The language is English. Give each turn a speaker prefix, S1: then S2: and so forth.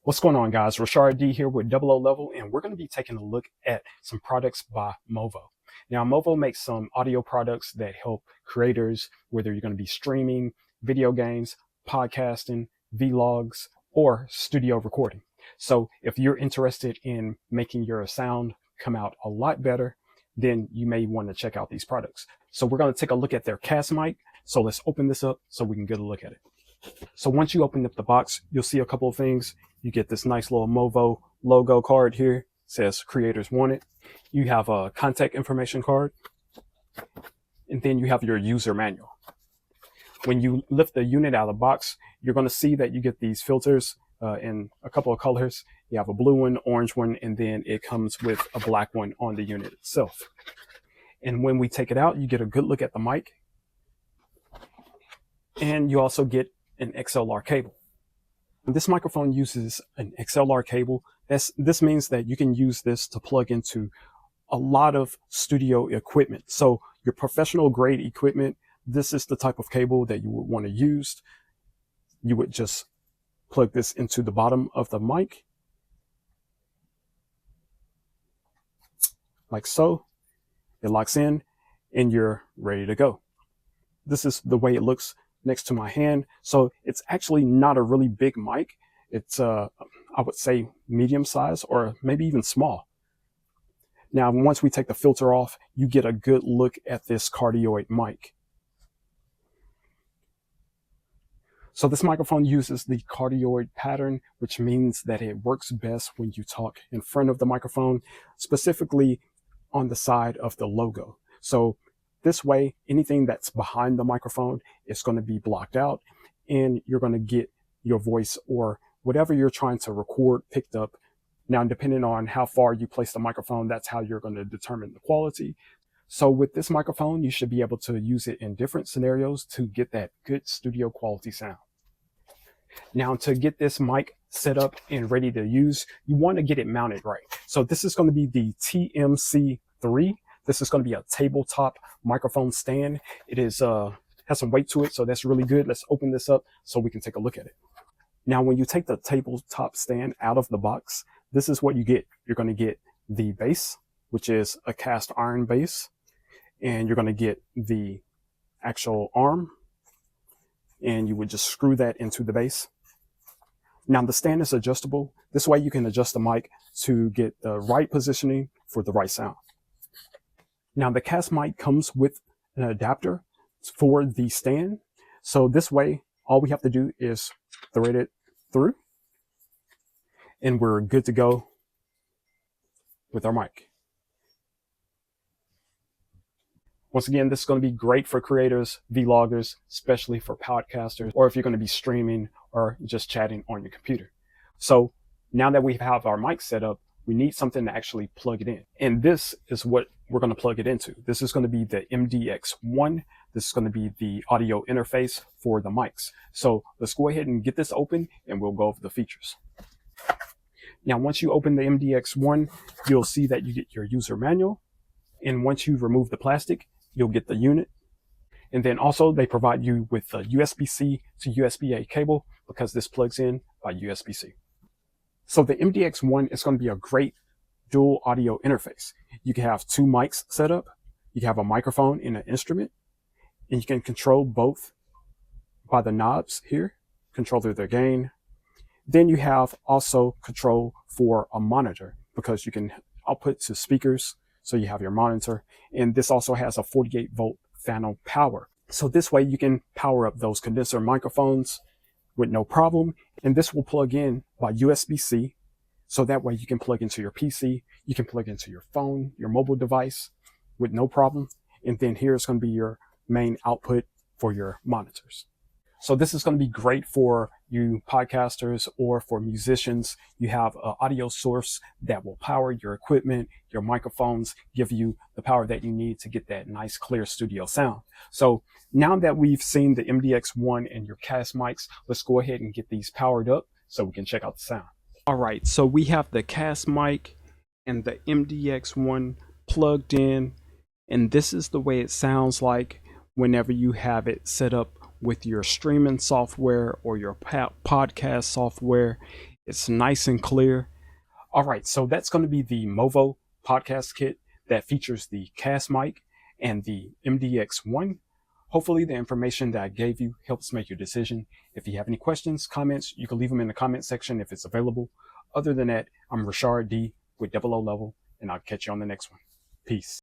S1: What's going on, guys? Rashard D here with Double O Level, and we're going to be taking a look at some products by Movo. Now, Movo makes some audio products that help creators, whether you're going to be streaming, video games, podcasting, vlogs, or studio recording. So if you're interested in making your sound come out a lot better, then you may want to check out these products. So we're going to take a look at their CastMic. So let's open this up so we can get a look at it. So once you open up the box, you'll see a couple of things. You get this nice little Movo logo card here. It says creators wanted. You have a contact information card. And then you have your user manual. When you lift the unit out of the box, you're going to see that you get these filters in a couple of colors. You have a blue one, orange one, and then it comes with a black one on the unit itself. And when we take it out, you get a good look at the mic. And you also get an XLR cable. This microphone uses an XLR cable. This means that you can use this to plug into a lot of studio equipment. So your professional grade equipment, this is the type of cable that you would want to use. You would just plug this into the bottom of the mic, like so. It locks in and you're ready to go. This is the way it looks next to my hand. So it's actually not a really big mic. It's I would say medium size or maybe even small. Now, once we take the filter off, you get a good look at this cardioid mic. So this microphone uses the cardioid pattern, which means that it works best when you talk in front of the microphone, specifically on the side of the logo. So this way, anything that's behind the microphone is going to be blocked out, and you're going to get your voice or whatever you're trying to record picked up. Now, depending on how far you place the microphone, that's how you're going to determine the quality. So with this microphone, you should be able to use it in different scenarios to get that good studio quality sound. Now, to get this mic set up and ready to use, you want to get it mounted right. So this is going to be the TMC3. This is going to be a tabletop microphone stand. It is has some weight to it, so that's really good. Let's open this up so we can take a look at it. Now, when you take the tabletop stand out of the box, this is what you get. You're going to get the base, which is a cast iron base, and you're going to get the actual arm, and you would just screw that into the base. Now, the stand is adjustable. This way you can adjust the mic to get the right positioning for the right sound. Now, the CastMic comes with an adapter for the stand. So this way, all we have to do is thread it through, and we're good to go with our mic. Once again, this is going to be great for creators, vloggers, especially for podcasters, or if you're going to be streaming or just chatting on your computer. So now that we have our mic set up, we need something to actually plug it in. And this is what we're going to plug it into. This is going to be the MDX1. This is going to be the audio interface for the mics. So let's go ahead and get this open and we'll go over the features. Now, once you open the MDX1, you'll see that you get your user manual. And once you remove the plastic, you'll get the unit. And then also they provide you with a USB-C to USB-A cable because this plugs in by USB-C. So the MDX1 is going to be a great dual audio interface. You can have two mics set up. You can have a microphone and an instrument, and you can control both by the knobs here, control through their gain. Then you have also control for a monitor because you can output to speakers. So you have your monitor, and this also has a 48 volt phantom power. So this way you can power up those condenser microphones with no problem. And this will plug in by USB-C. So that way you can plug into your PC, you can plug into your phone, your mobile device with no problem. And then here's going to be your main output for your monitors. So this is going to be great for you podcasters or for musicians. You have an audio source that will power your equipment, your microphones, give you the power that you need to get that nice, clear studio sound. So now that we've seen the MDX1 and your CastMics, let's go ahead and get these powered up so we can check out the sound. All right, so we have the CastMic and the MDX1 plugged in, and this is the way it sounds like whenever you have it set up with your streaming software or your podcast software. It's nice and clear. All right, so that's going to be the Movo podcast kit that features the CastMic and the MDX1. Hopefully the information that I gave you helps make your decision. If you have any questions, comments, you can leave them in the comment section if it's available. Other than that, I'm Rashard D with Double O Level, and I'll catch you on the next one. Peace.